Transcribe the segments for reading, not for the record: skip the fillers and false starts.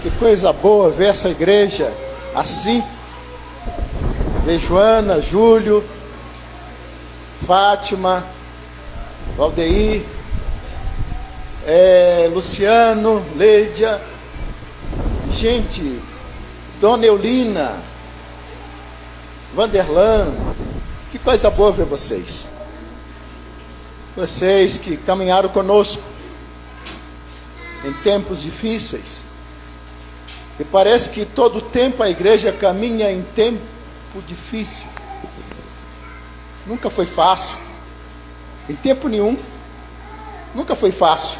Que coisa boa ver essa igreja assim. Ver Joana, Júlio, Fátima, Valdeir, Luciano, Leidia, gente, Dona Eulina, Vanderlan. Que coisa boa ver vocês. Vocês que caminharam conosco em tempos difíceis. E parece que todo tempo a igreja caminha em tempo difícil. Nunca foi fácil. Em tempo nenhum. Nunca foi fácil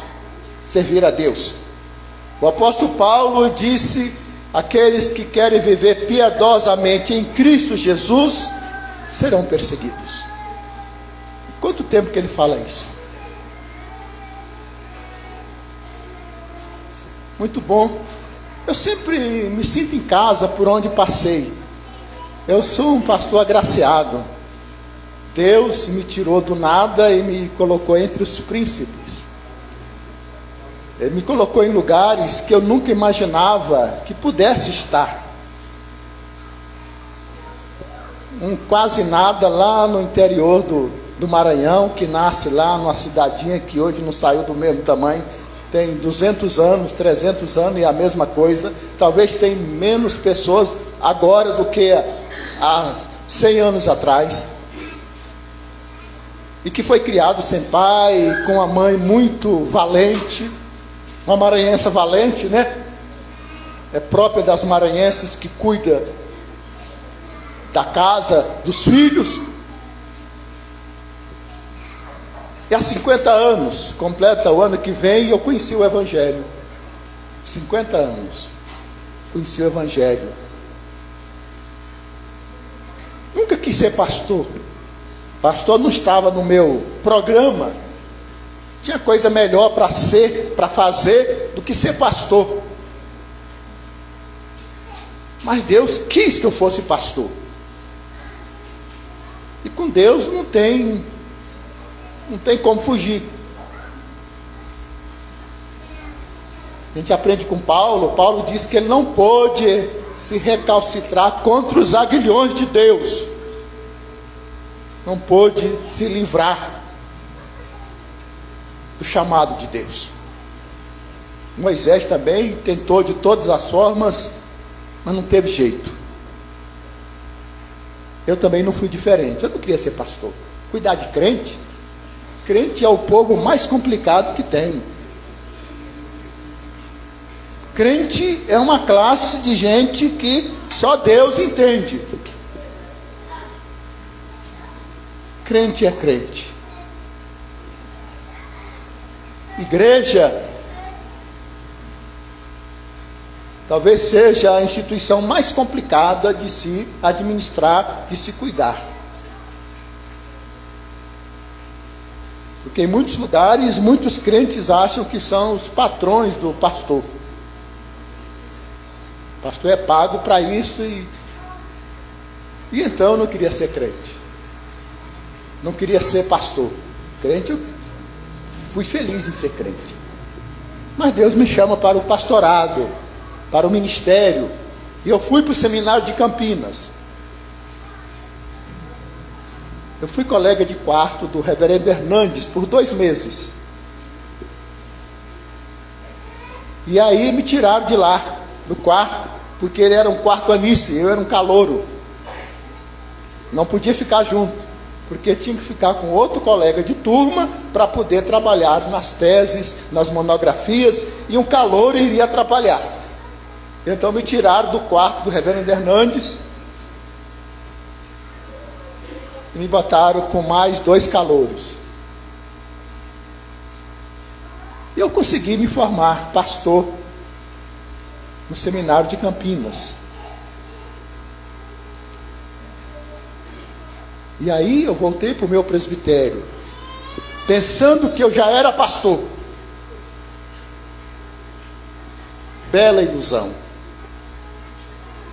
servir a Deus. O apóstolo Paulo disse: aqueles que querem viver piedosamente em Cristo Jesus serão perseguidos. Quanto tempo que ele fala isso? Muito bom. Eu sempre me sinto em casa por onde passei. Eu sou um pastor agraciado. Deus me tirou do nada e me colocou entre os príncipes. Ele me colocou em lugares que eu nunca imaginava que pudesse estar. Um quase nada lá no interior do Maranhão, que nasce lá numa cidadinha que hoje não saiu do mesmo tamanho. Tem 200 anos, 300 anos e a mesma coisa. Talvez tenha menos pessoas agora do que há 100 anos atrás. E que foi criado sem pai, com uma mãe muito valente. Uma maranhense valente, né? É própria das maranhenses que cuida da casa, dos filhos. E há 50 anos, completa o ano que vem, eu conheci o Evangelho. 50 anos, conheci o Evangelho. Nunca quis ser pastor. Pastor não estava no meu programa. Tinha coisa melhor para ser, para fazer, do que ser pastor. Mas Deus quis que eu fosse pastor. E com Deus não tem como fugir. A gente aprende com Paulo. Paulo diz que ele não pôde se recalcitrar contra os aguilhões de Deus. Não pôde se livrar do chamado de Deus. Moisés também tentou de todas as formas, mas não teve jeito. Eu também não fui diferente. Eu não queria ser pastor. Cuidar de crente. Crente é o povo mais complicado que tem. Crente é uma classe de gente que só Deus entende. Crente é crente. Igreja talvez seja a instituição mais complicada de se administrar, de se cuidar. Porque em muitos lugares, muitos crentes acham que são os patrões do pastor. O pastor é pago para isso e então eu não queria ser crente. Não queria ser pastor. Crente, eu fui feliz em ser crente. Mas Deus me chama para o pastorado, para o ministério. E eu fui para o seminário de Campinas. Eu fui colega de quarto do reverendo Hernandes por 2 meses. E aí me tiraram de lá, do quarto, porque ele era um quarto-anista e eu era um calouro. Não podia ficar junto, porque tinha que ficar com outro colega de turma para poder trabalhar nas teses, nas monografias, e um calouro iria atrapalhar. Então me tiraram do quarto do reverendo Hernandes e me botaram com mais 2 calouros. E eu consegui me formar pastor no seminário de Campinas. E aí eu voltei para o meu presbitério, pensando que eu já era pastor. Bela ilusão.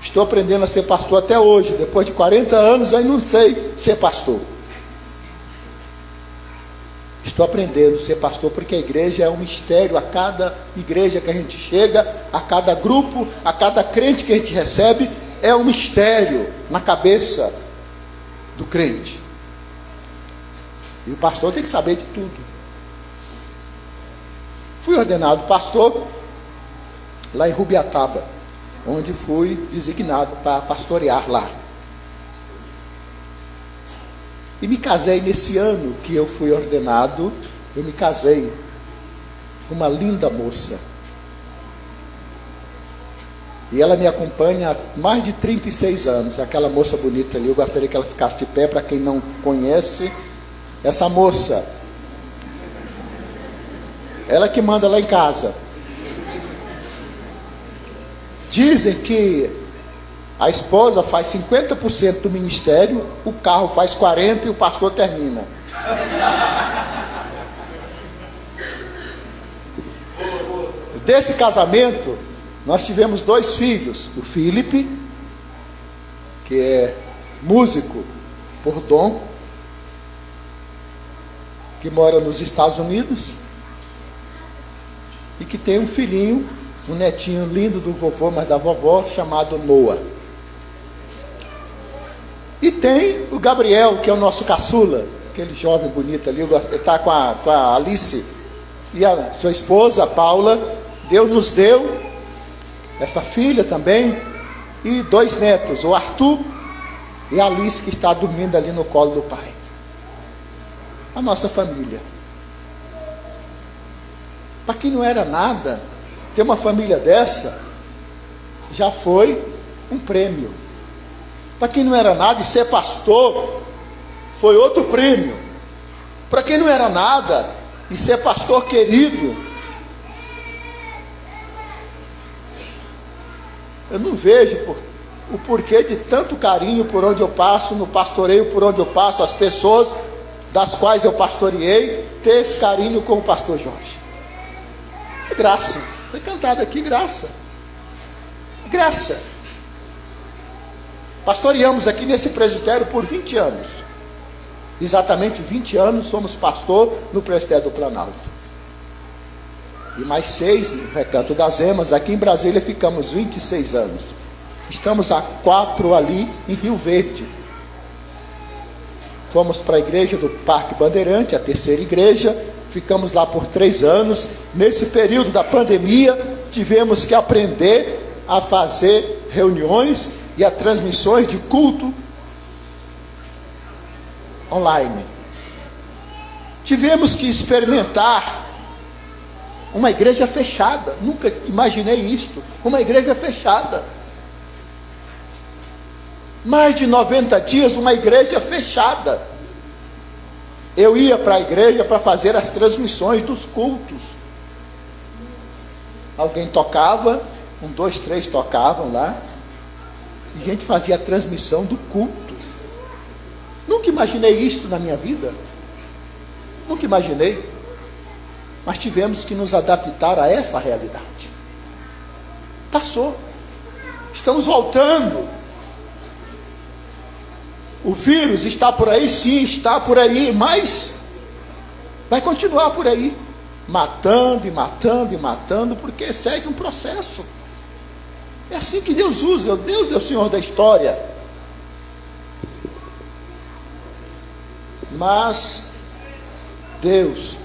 Estou aprendendo a ser pastor até hoje. Depois de 40 anos, aí não sei ser pastor. Estou aprendendo a ser pastor, porque a igreja é um mistério. A cada igreja que a gente chega, a cada grupo, a cada crente que a gente recebe, é um mistério na cabeça do crente. E o pastor tem que saber de tudo. Fui ordenado pastor lá em Rubiataba, onde fui designado para pastorear lá. E me casei nesse ano que eu fui ordenado. Eu me casei com uma linda moça. E ela me acompanha há mais de 36 anos. Aquela moça bonita ali, eu gostaria que ela ficasse de pé. Para quem não conhece, essa moça, ela que manda lá em casa. Dizem que a esposa faz 50% do ministério, o carro faz 40% e o pastor termina. Desse casamento, nós tivemos 2 filhos. O Felipe, que é músico por dom, que mora nos Estados Unidos, e que tem um filhinho, um netinho lindo do vovô, mas da vovó, chamado Noah. E tem o Gabriel, que é o nosso caçula, aquele jovem bonito ali, ele está com a Alice e a sua esposa, a Paula. Deus nos deu essa filha também, e 2 netos, o Arthur e a Alice, que está dormindo ali no colo do pai. A nossa família. Para quem não era nada, ter uma família dessa já foi um prêmio. Para quem não era nada, e ser pastor foi outro prêmio. Para quem não era nada, e ser pastor querido, eu não vejo o porquê de tanto carinho por onde eu passo, no pastoreio por onde eu passo, as pessoas das quais eu pastoreei, ter esse carinho com o pastor Jorge. É graça. Foi cantado aqui, graça. Graça. Pastoreamos aqui nesse presbitério por 20 anos. Exatamente 20 anos somos pastor no presbitério do Planalto. E mais 6 no Recanto das Emas. Aqui em Brasília ficamos 26 anos. Estamos há 4 ali em Rio Verde. Fomos para a igreja do Parque Bandeirante, a terceira igreja. Ficamos lá por 3 anos. Nesse período da pandemia, tivemos que aprender a fazer reuniões e a transmissões de culto online. Tivemos que experimentar uma igreja fechada. Nunca imaginei isto. Uma igreja fechada. Mais de 90 dias, uma igreja fechada. Eu ia para a igreja para fazer as transmissões dos cultos. Alguém tocava, 1, 2, 3 tocavam lá, e a gente fazia a transmissão do culto. Nunca imaginei isto na minha vida. Nunca imaginei. Mas tivemos que nos adaptar a essa realidade. Passou. Estamos voltando. O vírus está por aí, sim, está por aí, mas vai continuar por aí, matando e matando e matando, porque segue um processo. É assim que Deus usa. Deus é o Senhor da história. Mas Deus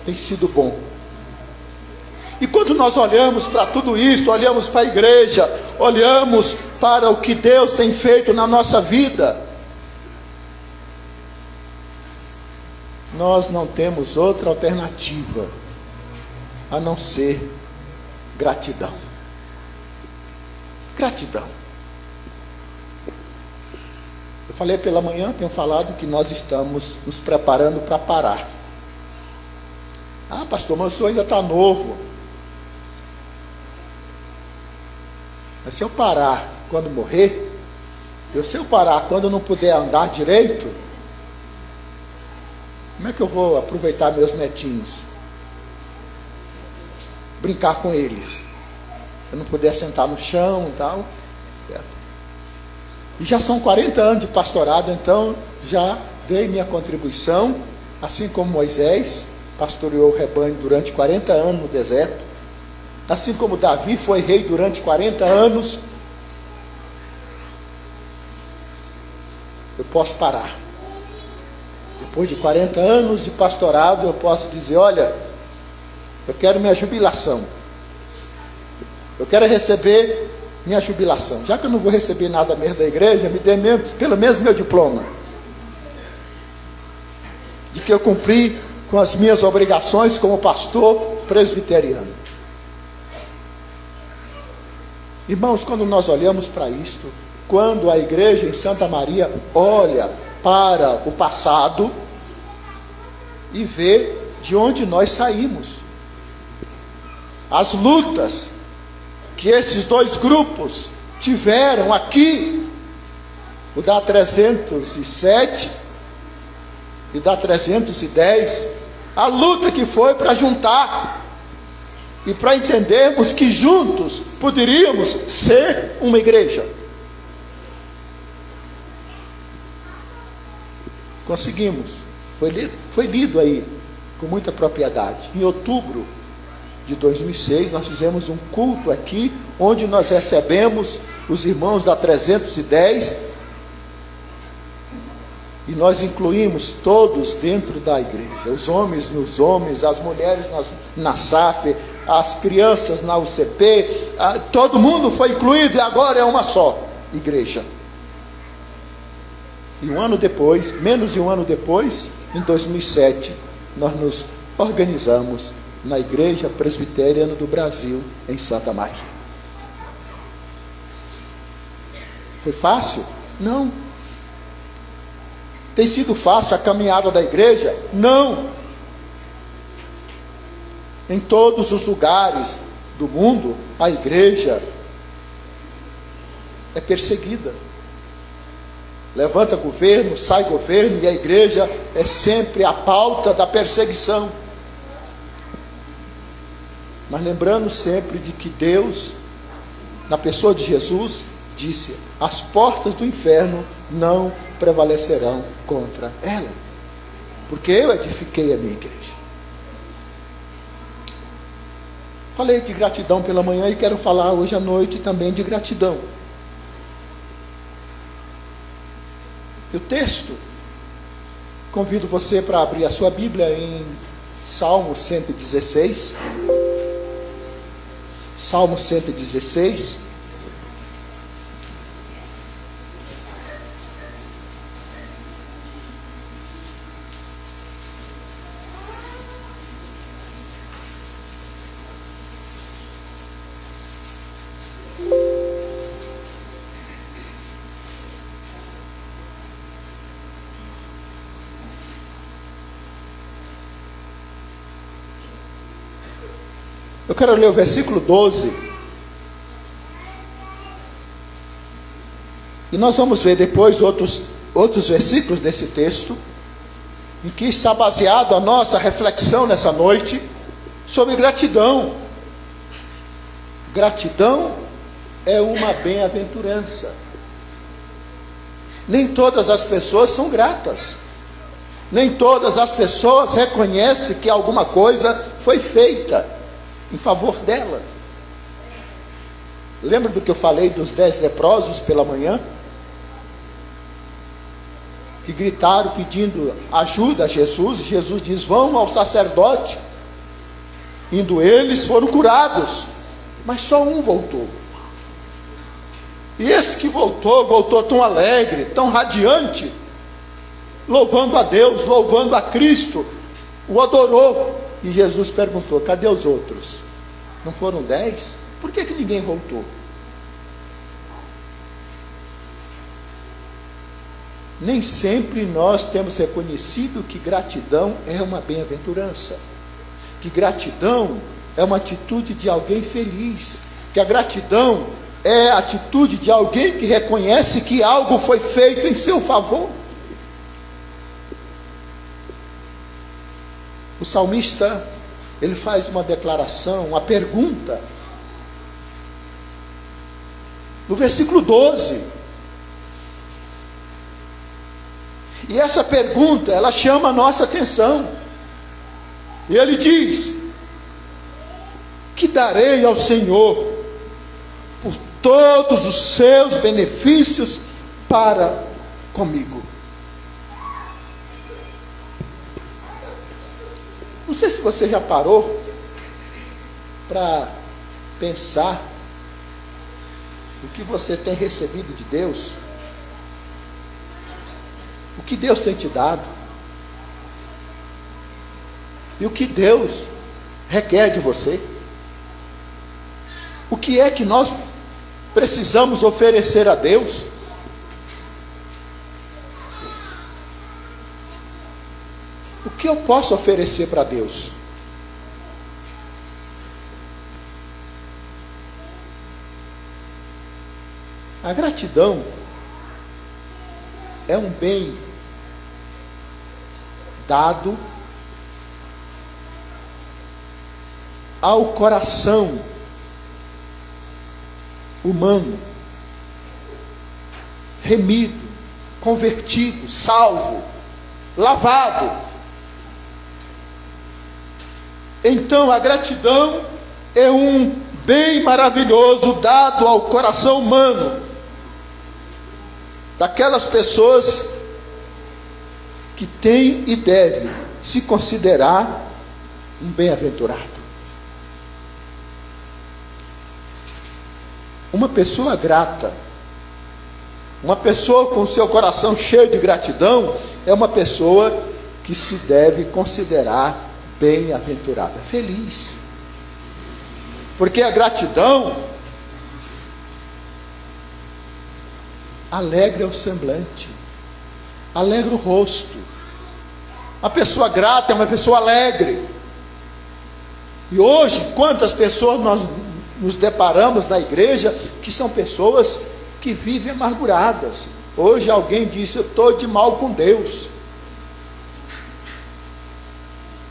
tem sido bom. E quando nós olhamos para tudo isso, olhamos para a igreja, olhamos para o que Deus tem feito na nossa vida, nós não temos outra alternativa a não ser gratidão. Gratidão. Eu falei pela manhã, tenho falado que nós estamos nos preparando para parar. Ah, pastor, mas o senhor ainda está novo. Mas se eu parar quando morrer, se eu parar quando eu não puder andar direito, como é que eu vou aproveitar meus netinhos? Brincar com eles. Eu não puder sentar no chão e tal, certo? E já são 40 anos de pastorado, então já dei minha contribuição Assim como Moisés pastoreou o rebanho durante 40 anos no deserto, assim como Davi foi rei durante 40 anos, eu posso parar. Depois de 40 anos de pastorado, eu posso dizer: olha, eu quero minha jubilação. Eu quero receber minha jubilação. Já que eu não vou receber nada mesmo da igreja, me dê mesmo, pelo menos meu diploma. De que eu cumpri com as minhas obrigações como pastor presbiteriano. Irmãos, quando nós olhamos para isto, quando a igreja em Santa Maria olha para o passado e vê de onde nós saímos, as lutas que esses dois grupos tiveram aqui, o da 307 e da 310, a luta que foi para juntar e para entendermos que juntos poderíamos ser uma igreja. Conseguimos. Foi lido aí com muita propriedade. Em outubro de 2006, nós fizemos um culto aqui, onde nós recebemos os irmãos da 310 e nós incluímos todos dentro da igreja, os homens nos homens, as mulheres na SAF, as crianças na UCP, todo mundo foi incluído e agora é uma só igreja. E um ano depois, menos de um ano depois, em 2007, nós nos organizamos na Igreja Presbiteriana do Brasil, em Santa Maria. Foi fácil? Não. Tem sido fácil a caminhada da igreja? Não. Em todos os lugares do mundo, a igreja é perseguida. Levanta governo, sai governo, e a igreja é sempre a pauta da perseguição. Mas lembrando sempre de que Deus, na pessoa de Jesus, disse: as portas do inferno não prevalecerão contra ela, porque eu edifiquei a minha igreja. Falei de gratidão pela manhã e quero falar hoje à noite também de gratidão. E o texto, convido você para abrir a sua Bíblia em Salmo 116. Salmo 116. Eu quero ler o versículo 12. E nós vamos ver depois outros versículos desse texto, em que está baseado a nossa reflexão nessa noite sobre gratidão. Gratidão é uma bem-aventurança. Nem todas as pessoas são gratas. Nem todas as pessoas reconhecem que alguma coisa foi feita em favor dela. Lembra do que eu falei dos 10 leprosos pela manhã? Que gritaram pedindo ajuda a Jesus, e Jesus diz: vão ao sacerdote. Indo eles, foram curados, mas só um voltou. E esse que voltou tão alegre, tão radiante, louvando a Deus, louvando a Cristo, o adorou. E Jesus perguntou: cadê os outros? Não foram 10? Por que ninguém voltou? Nem sempre nós temos reconhecido que gratidão é uma bem-aventurança, que gratidão é uma atitude de alguém feliz, que a gratidão é a atitude de alguém que reconhece que algo foi feito em seu favor. O salmista, ele faz uma declaração, uma pergunta. No versículo 12. E essa pergunta, ela chama a nossa atenção. E ele diz: que darei ao Senhor por todos os seus benefícios para comigo? Não sei se você já parou para pensar o que você tem recebido de Deus, o que Deus tem te dado, e o que Deus requer de você. O que é que nós precisamos oferecer a Deus? O que eu posso oferecer para Deus? A gratidão é um bem dado ao coração humano, remido, convertido, salvo, lavado. Então a gratidão é um bem maravilhoso dado ao coração humano, daquelas pessoas que têm e devem se considerar um bem-aventurado. Uma pessoa grata, uma pessoa com seu coração cheio de gratidão, é uma pessoa que se deve considerar bem-aventurada, feliz. Porque a gratidão alegra o semblante, alegra o rosto. Uma pessoa grata é uma pessoa alegre. E hoje, quantas pessoas nós nos deparamos na igreja que são pessoas que vivem amarguradas. Hoje alguém disse: eu estou de mal com Deus,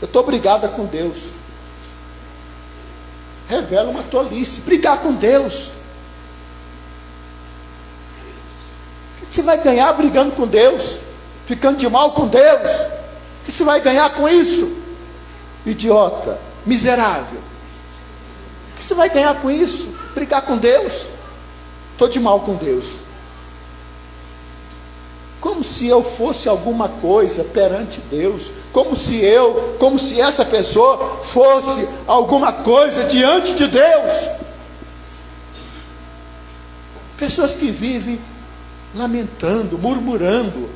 eu estou brigada com Deus. Revela uma tolice. Brigar com Deus, o que você vai ganhar brigando com Deus? Ficando de mal com Deus? O que você vai ganhar com isso? Idiota, miserável. O que você vai ganhar com isso? Brigar com Deus? Estou de mal com Deus. Como se eu fosse alguma coisa perante Deus. Como se essa pessoa fosse alguma coisa diante de Deus. Pessoas que vivem lamentando, murmurando.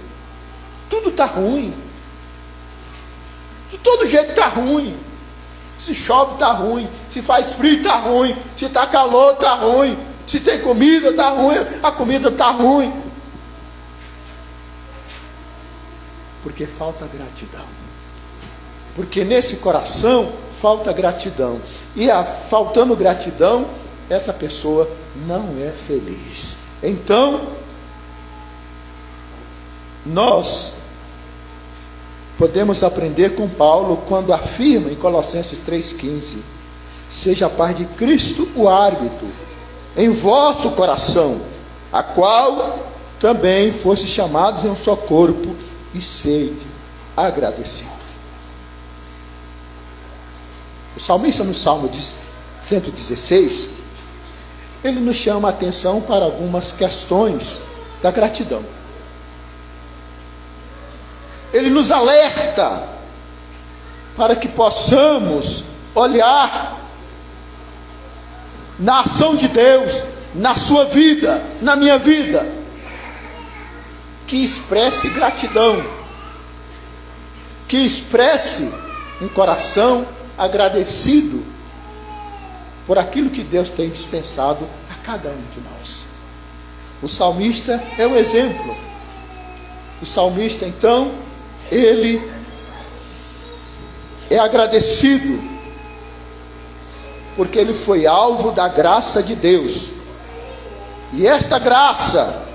Tudo está ruim. De todo jeito está ruim. Se chove está ruim, se faz frio está ruim, se está calor está ruim, se tem comida está ruim, a comida está ruim. Porque falta gratidão. Porque nesse coração falta gratidão. E faltando gratidão, essa pessoa não é feliz. Então, nós podemos aprender com Paulo quando afirma em Colossenses 3,15: seja a paz de Cristo o árbitro em vosso coração, a qual também fosse chamados em um só corpo, e sede agradecido. O salmista, no Salmo 116, ele nos chama a atenção para algumas questões da gratidão. Ele nos alerta para que possamos olhar na ação de Deus, na sua vida, na minha vida, que expresse gratidão, que expresse um coração agradecido por aquilo que Deus tem dispensado a cada um de nós. O salmista é um exemplo. O salmista, então, ele é agradecido porque ele foi alvo da graça de Deus, e esta graça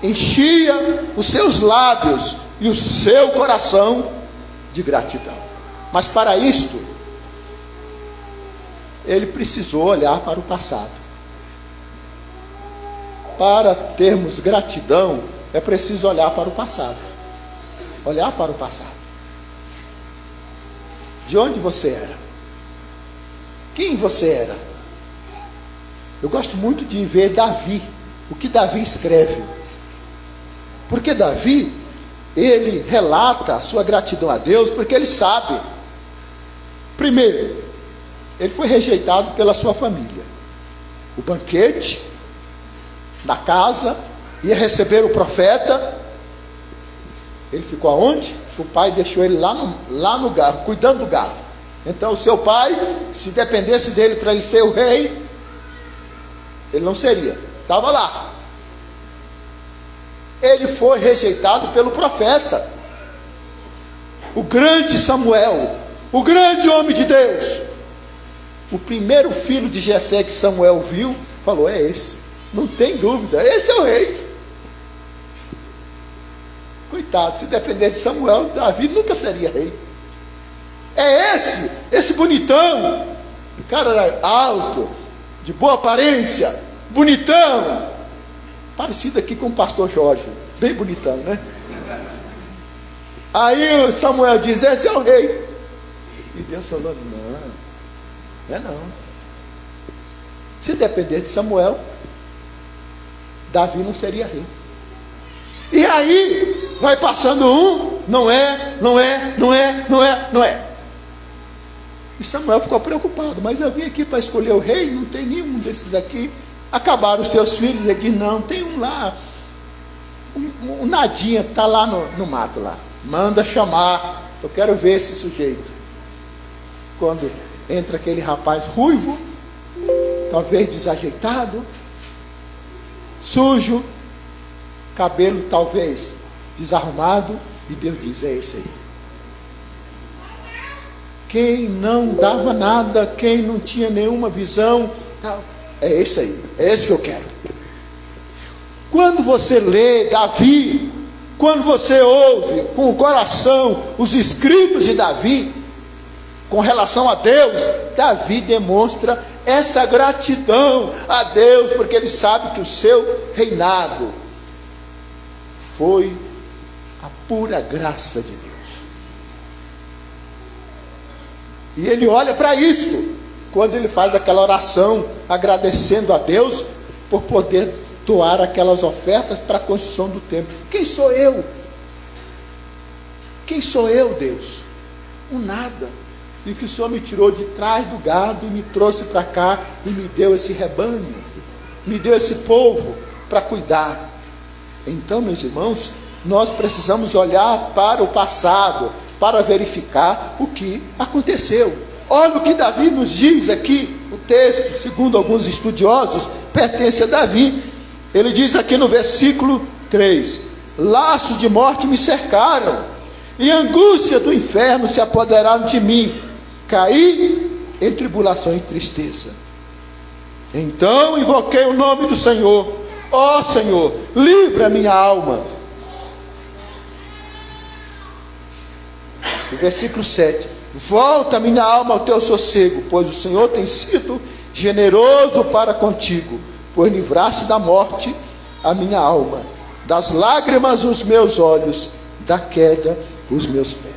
enchia os seus lábios e o seu coração de gratidão. Mas para isto, ele precisou olhar para o passado. Para termos gratidão, é preciso olhar para o passado. olhar para o passado. De onde você era? Quem você era? Eu gosto muito de ver Davi, o que Davi escreve. Porque Davi, ele relata a sua gratidão a Deus, porque ele sabe. Primeiro, ele foi rejeitado pela sua família. O banquete da casa, ia receber o profeta. Ele ficou aonde? O pai deixou ele lá no gado, cuidando do gado. Então o seu pai, se dependesse dele para ele ser o rei, ele não seria. Estava lá. Ele foi rejeitado pelo profeta, o grande Samuel, o grande homem de Deus. O primeiro filho de Jessé que Samuel viu, falou: é esse, não tem dúvida, esse é o rei. Coitado, se depender de Samuel, Davi nunca seria rei. É esse bonitão. O cara era alto, de boa aparência, bonitão, parecido aqui com o pastor Jorge, bem bonitão, né? Aí o Samuel diz: esse é o rei. E Deus falou: não. Se depender de Samuel, Davi não seria rei. E aí vai passando não é. E Samuel ficou preocupado: mas eu vim aqui para escolher o rei, não tem nenhum desses aqui. Acabaram os teus filhos? Ele diz: não, tem um lá, um nadinha, está lá no mato lá. Manda chamar, eu quero ver esse sujeito. Quando entra aquele rapaz ruivo, talvez desajeitado, sujo, cabelo talvez desarrumado, e Deus diz: é esse aí. Quem não dava nada, quem não tinha nenhuma visão, é esse aí, é esse que eu quero. Quando você lê Davi, quando você ouve com o coração os escritos de Davi, com relação a Deus, Davi demonstra essa gratidão a Deus, porque ele sabe que o seu reinado foi a pura graça de Deus. E ele olha para isso, quando ele faz aquela oração, agradecendo a Deus, por poder doar aquelas ofertas para a construção do templo. Quem sou eu? Quem sou eu, Deus? Um nada. E que o Senhor me tirou de trás do gado, e me trouxe para cá, e me deu esse rebanho, me deu esse povo para cuidar. Então, meus irmãos, nós precisamos olhar para o passado, para verificar o que aconteceu. Olha o que Davi nos diz aqui, o texto, segundo alguns estudiosos, pertence a Davi. Ele diz aqui no versículo 3: laços de morte me cercaram, e angústia do inferno se apoderaram de mim. Caí em tribulação e tristeza. Então invoquei o nome do Senhor. Ó Senhor, livra a minha alma. O versículo 7: volta minha alma ao teu sossego, pois o Senhor tem sido generoso para contigo, pois livraste da morte a minha alma, das lágrimas os meus olhos, da queda os meus pés.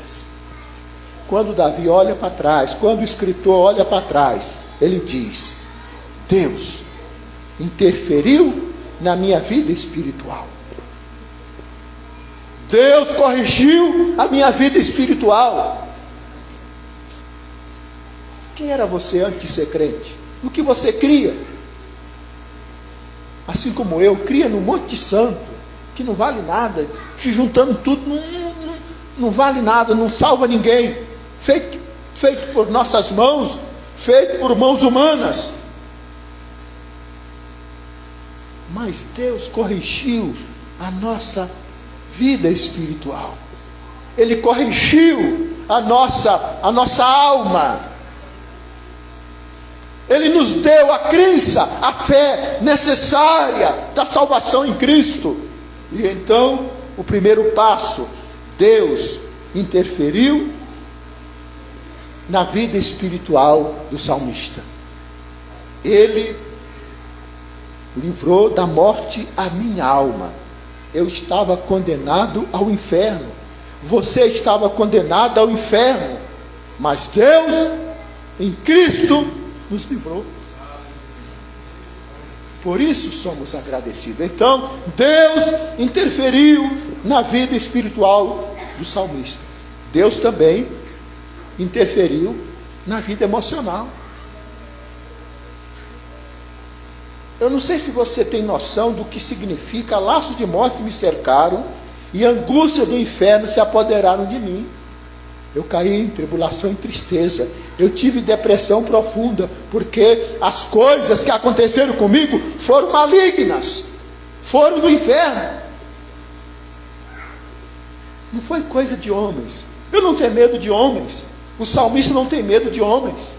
Quando Davi olha para trás, quando o escritor olha para trás, ele diz: Deus interferiu na minha vida espiritual. Deus corrigiu a minha vida espiritual. Quem era você antes de ser crente? O que você cria? Assim como eu, cria num monte de santo, que não vale nada, te juntando tudo, não vale nada, não salva ninguém, feito por nossas mãos, feito por mãos humanas. Mas Deus corrigiu a nossa vida espiritual. Ele corrigiu a nossa alma. Ele nos deu a crença, a fé necessária da salvação em Cristo. E então, o primeiro passo, Deus interferiu na vida espiritual do salmista. Ele livrou da morte a minha alma. Eu estava condenado ao inferno. você estava condenado ao inferno, mas Deus, em Cristo, nos livrou. Por isso somos agradecidos. Então, Deus interferiu na vida espiritual do salmista. Deus também interferiu na vida emocional. Eu não sei se você tem noção do que significa: laço de morte me cercaram e angústia do inferno se apoderaram de mim. Eu caí em tribulação e tristeza. Eu tive depressão profunda, porque as coisas que aconteceram comigo foram malignas, foram do inferno. Não foi coisa de homens. Eu não tenho medo de homens. O salmista não tem medo de homens.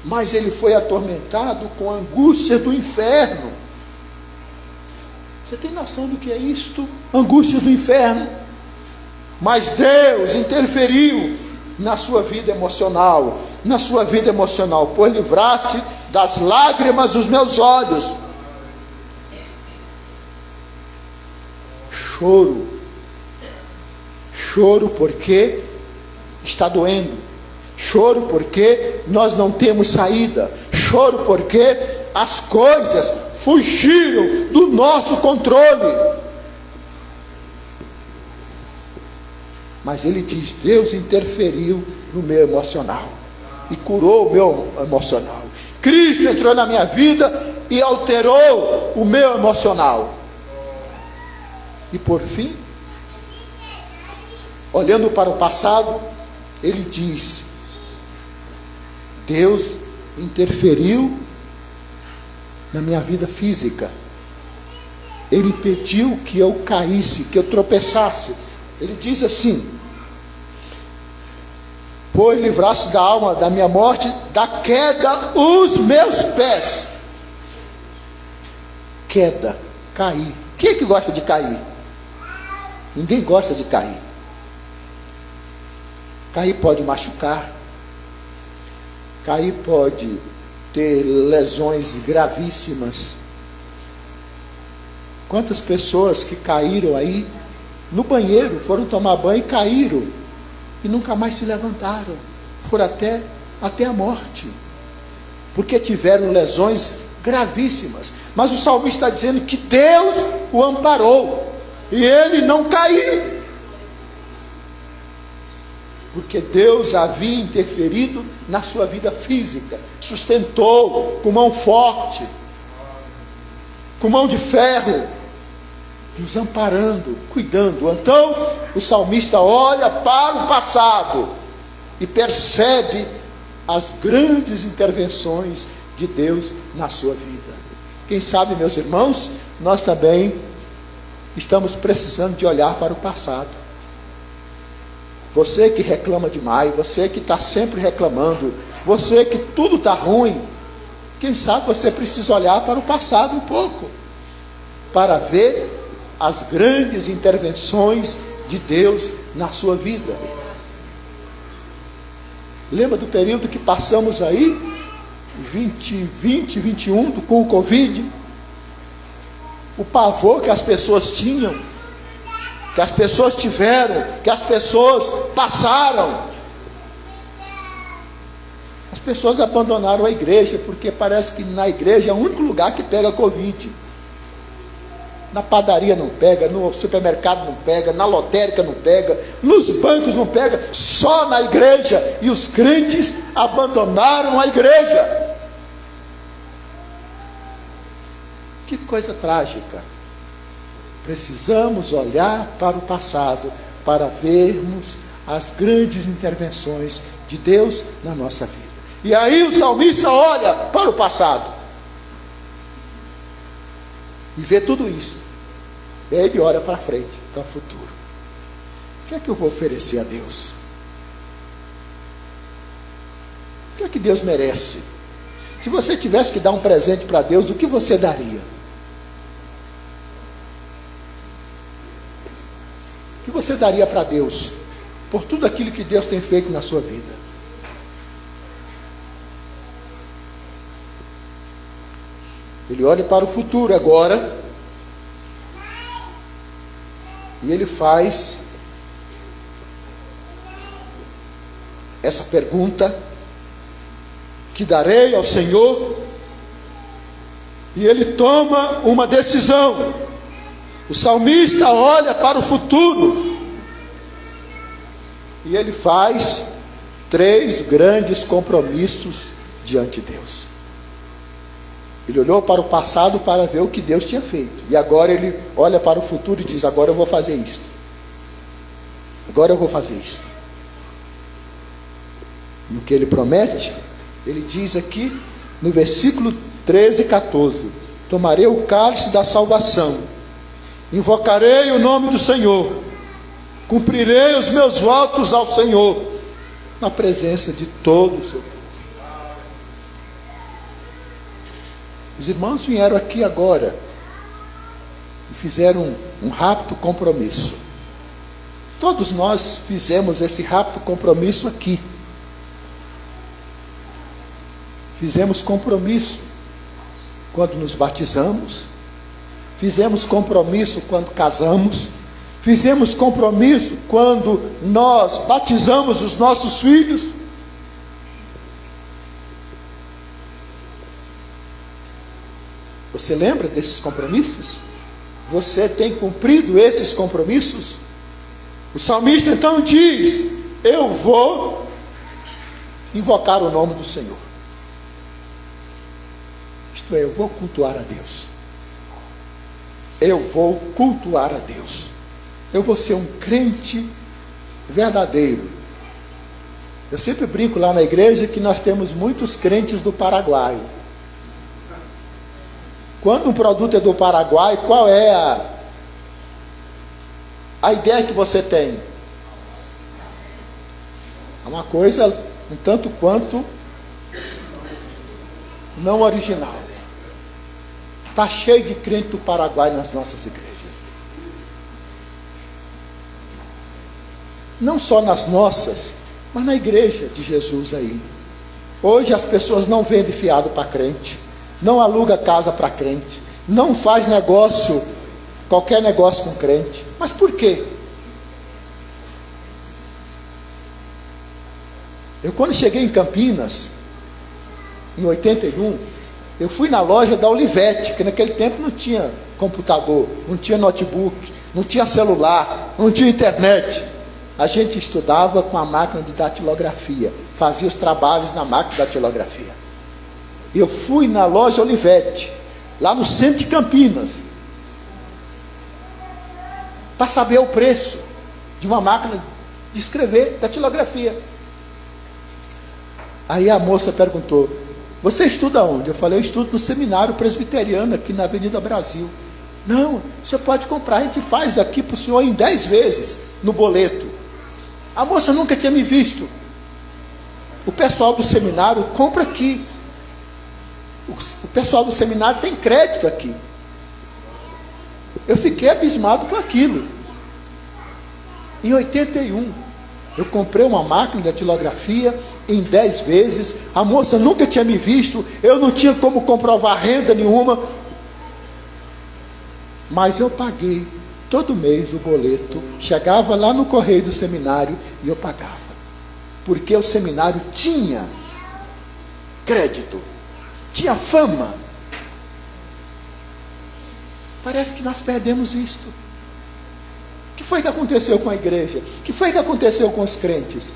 Mas ele foi atormentado com a angústia do inferno. Você tem noção do que é isto? Angústia do inferno. Mas Deus interferiu na sua vida emocional. Na sua vida emocional. Pois livraste das lágrimas dos meus olhos. Choro. Choro porque está doendo. Choro porque nós não temos saída. Choro porque as coisas fugiram do nosso controle. Mas ele diz: Deus interferiu no meu emocional e curou o meu emocional. Cristo entrou na minha vida e alterou o meu emocional. E por fim, olhando para o passado, ele diz: Deus interferiu na minha vida física. Ele impediu que eu caísse, que eu tropeçasse. Ele diz assim: pois livraste da alma da minha morte, da queda os meus pés. Queda, cair. Quem é que gosta de cair? Ninguém gosta de cair. Cair pode machucar. Cair pode ter lesões gravíssimas. Quantas pessoas que caíram aí no banheiro, foram tomar banho e caíram e nunca mais se levantaram, foram até a morte, porque tiveram lesões gravíssimas. Mas o salmista está dizendo que Deus o amparou e ele não caiu, porque Deus havia interferido na sua vida física, sustentou com mão forte, com mão de ferro, nos amparando, cuidando. Então o salmista olha para o passado e percebe as grandes intervenções de Deus na sua vida. Quem sabe, meus irmãos, nós também estamos precisando de olhar para o passado. Você que reclama demais, você que está sempre reclamando, você que tudo está ruim, quem sabe você precisa olhar para o passado um pouco, para ver as grandes intervenções de Deus na sua vida. Lembra do período que passamos aí, 2020, 21, com o Covid? O pavor que as pessoas tinham, que as pessoas tiveram, que as pessoas passaram. As pessoas abandonaram a igreja, porque parece que na igreja é o único lugar que pega Covid. Na padaria não pega, no supermercado não pega, na lotérica não pega, nos bancos não pega, só na igreja. E os crentes abandonaram a igreja. Que coisa trágica. Precisamos olhar para o passado, para vermos as grandes intervenções de Deus na nossa vida. E aí o salmista olha para o passado e vê tudo isso. E aí ele olha para frente, para o futuro. O que é que eu vou oferecer a Deus? O que é que Deus merece? Se você tivesse que dar um presente para Deus, o que você daria? O que você daria para Deus por tudo aquilo que Deus tem feito na sua vida? Ele olha para o futuro agora e ele faz essa pergunta: que darei ao Senhor? E ele toma uma decisão. O salmista olha para o futuro e ele faz 3 grandes compromissos diante de Deus. Ele olhou para o passado para ver o que Deus tinha feito, e agora ele olha para o futuro e diz: agora eu vou fazer isto, agora eu vou fazer isto. E o que ele promete, ele diz aqui no versículo 13 e 14: tomarei o cálice da salvação, invocarei o nome do Senhor, cumprirei os meus votos ao Senhor, na presença de todo o seu povo. Os irmãos vieram aqui agora e fizeram um rápido compromisso. Todos nós fizemos esse rápido compromisso aqui. Fizemos compromisso quando nos batizamos, fizemos compromisso quando casamos, fizemos compromisso quando nós batizamos os nossos filhos. Você lembra desses compromissos? Você tem cumprido esses compromissos? O salmista então diz: eu vou invocar o nome do Senhor. Isto é, eu vou cultuar a Deus. Eu vou cultuar a Deus. Eu vou ser um crente verdadeiro. Eu sempre brinco lá na igreja que nós temos muitos crentes do Paraguai. Quando um produto é do Paraguai, qual é a ideia que você tem? É uma coisa um tanto quanto não original. Está cheio de crente do Paraguai nas nossas igrejas. Não só nas nossas, mas na igreja de Jesus aí. Hoje as pessoas não vendem fiado para crente, não aluga casa para crente, não faz negócio, qualquer negócio com crente. Mas por quê? Eu quando cheguei em Campinas, em 81, eu fui na loja da Olivetti, que naquele tempo não tinha computador, não tinha notebook, não tinha celular, não tinha internet. A gente estudava com a máquina de datilografia, fazia os trabalhos na máquina de datilografia. Eu fui na loja Olivetti, lá no centro de Campinas, para saber o preço de uma máquina de escrever datilografia. Aí a moça perguntou: você estuda onde? Eu falei: eu estudo no seminário presbiteriano aqui na Avenida Brasil. Não, você pode comprar, a gente faz aqui para o senhor em 10 vezes no boleto. A moça nunca tinha me visto. O pessoal do seminário compra aqui. O pessoal do seminário tem crédito aqui. Eu fiquei abismado com aquilo. Em 81, eu comprei uma máquina de datilografia em 10 vezes. A moça nunca tinha me visto. Eu não tinha como comprovar renda nenhuma. Mas eu paguei todo mês o boleto. Chegava lá no correio do seminário e eu pagava. Porque o seminário tinha crédito, tinha fama. Parece que nós perdemos isto. O que foi que aconteceu com a igreja? O que foi que aconteceu com os crentes?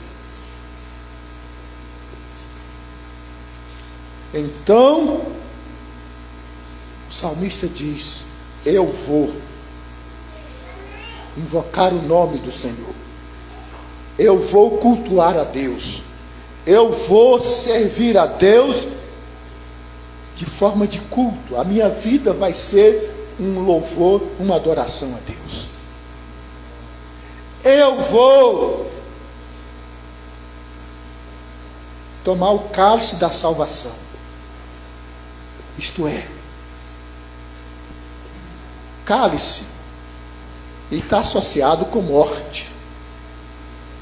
Então, o salmista diz: eu vou invocar o nome do Senhor. Eu vou cultuar a Deus. Eu vou servir a Deus de forma de culto. A minha vida vai ser um louvor, uma adoração a Deus. Eu vou tomar o cálice da salvação. Isto é, cálice, ele está associado com morte.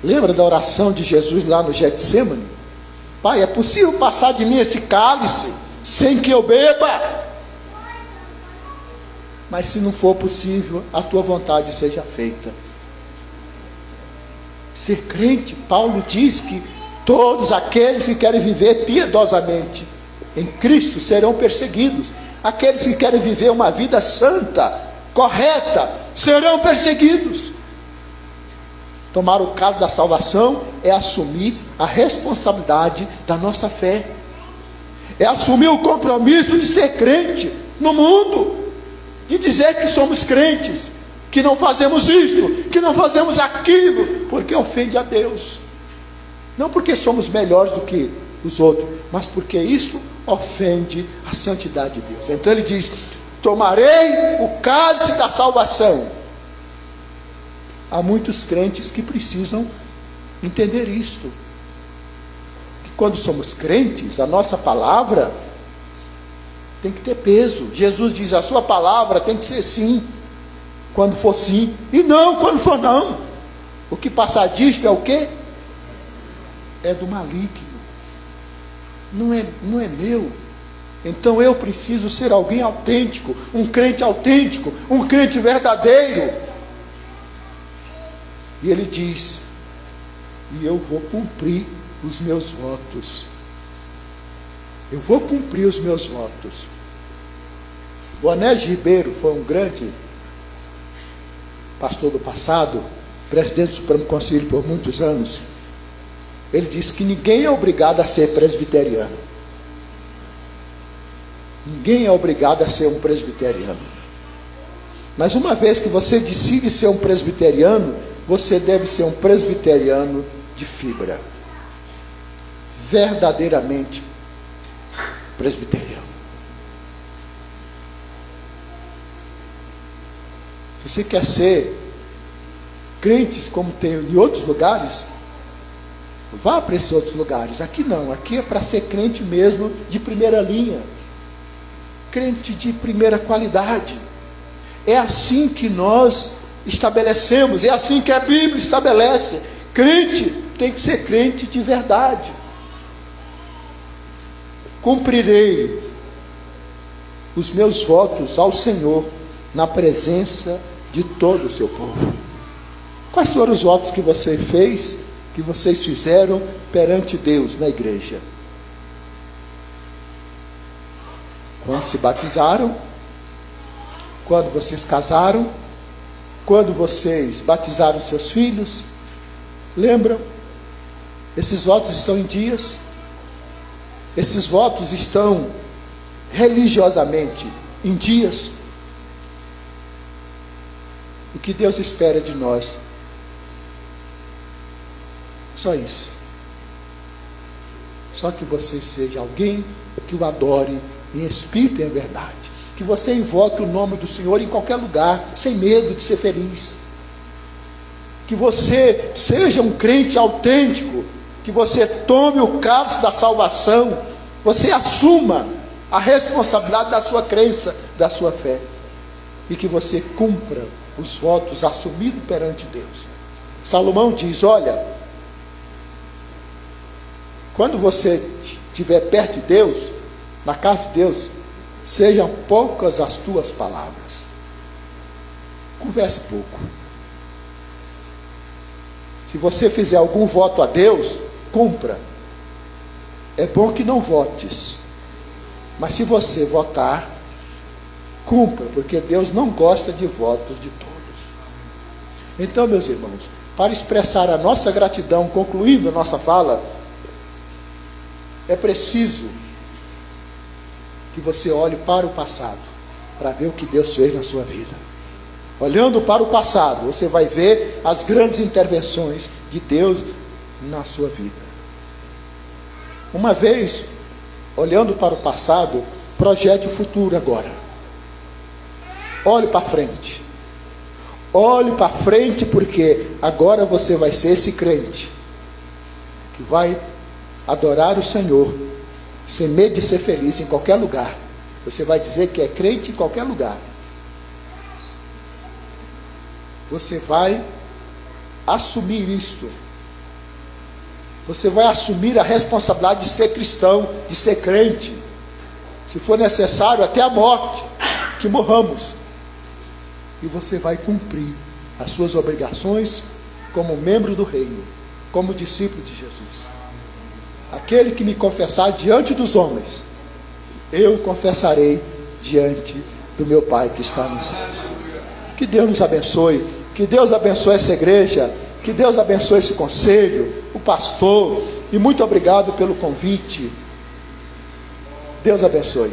Lembra da oração de Jesus lá no Getsemane? Pai, é possível passar de mim esse cálice sem que eu beba? Mas se não for possível, a tua vontade seja feita. Ser crente, Paulo diz que Todos aqueles que querem viver piedosamente em Cristo serão perseguidos. Aqueles que querem viver uma vida santa, correta, serão perseguidos. Tomar o cálice da salvação é assumir a responsabilidade da nossa fé. É assumir o compromisso de ser crente no mundo, de dizer que somos crentes, que não fazemos isto, que não fazemos aquilo, porque ofende a Deus. Não porque somos melhores do que os outros, mas porque isso ofende a santidade de Deus. Então ele diz: tomarei o cálice da salvação. Há muitos crentes que precisam entender isto. Que quando somos crentes, a nossa palavra tem que ter peso. Jesus diz: a sua palavra tem que ser sim, quando for sim, e não quando for não. O que passar disto é o quê? É do maligno. Não é meu. Então eu preciso ser alguém autêntico, um crente autêntico, um crente verdadeiro. E ele diz: e eu vou cumprir os meus votos. Eu vou cumprir os meus votos. Boanerges Ribeiro foi um grande pastor do passado, presidente do Supremo Conselho por muitos anos. Ele disse que ninguém é obrigado a ser presbiteriano. Ninguém é obrigado a ser um presbiteriano. Mas uma vez que você decide ser um presbiteriano, você deve ser um presbiteriano de fibra. Verdadeiramente presbiteriano. Se você quer ser crentes como tem em outros lugares, vá para esses outros lugares. Aqui não, aqui é para ser crente mesmo de primeira linha, crente de primeira qualidade. É assim que nós estabelecemos, é assim que a Bíblia estabelece. Crente tem que ser crente de verdade. Cumprirei os meus votos ao Senhor na presença de todo o seu povo. Quais foram os votos que você fez, que vocês fizeram perante Deus na igreja? Quando se batizaram, quando vocês casaram, quando vocês batizaram seus filhos, lembram? Esses votos estão em dias. Esses votos estão religiosamente em dias. O que Deus espera de nós? Só isso. Só que você seja alguém que o adore em espírito e em verdade. Que você invoque o nome do Senhor em qualquer lugar, sem medo de ser feliz. Que você seja um crente autêntico. Que você tome o cálice da salvação. Você assuma a responsabilidade da sua crença, da sua fé. E que você cumpra os votos assumidos perante Deus. Salomão diz: olha, quando você estiver perto de Deus, na casa de Deus, sejam poucas as tuas palavras. Converse pouco. Se você fizer algum voto a Deus, cumpra. É bom que não votes. Mas se você votar, cumpra, porque Deus não gosta de votos de todos. Então, meus irmãos, para expressar a nossa gratidão, concluindo a nossa fala, é preciso que você olhe para o passado, para ver o que Deus fez na sua vida. Olhando para o passado, você vai ver as grandes intervenções de Deus na sua vida. Uma vez, olhando para o passado, projete o futuro agora. Olhe para frente. Olhe para frente, porque agora você vai ser esse crente que vai adorar o Senhor, sem medo de ser feliz em qualquer lugar. Você vai dizer que é crente em qualquer lugar. Você vai assumir isto. Você vai assumir a responsabilidade de ser cristão, de ser crente. Se for necessário, até a morte, que morramos. E você vai cumprir as suas obrigações como membro do reino, como discípulo de Jesus. aquele que me confessar diante dos homens, eu confessarei diante do meu Pai que está no céu. Que Deus nos abençoe, que Deus abençoe essa igreja, que Deus abençoe esse conselho, o pastor, e muito obrigado pelo convite. Deus abençoe.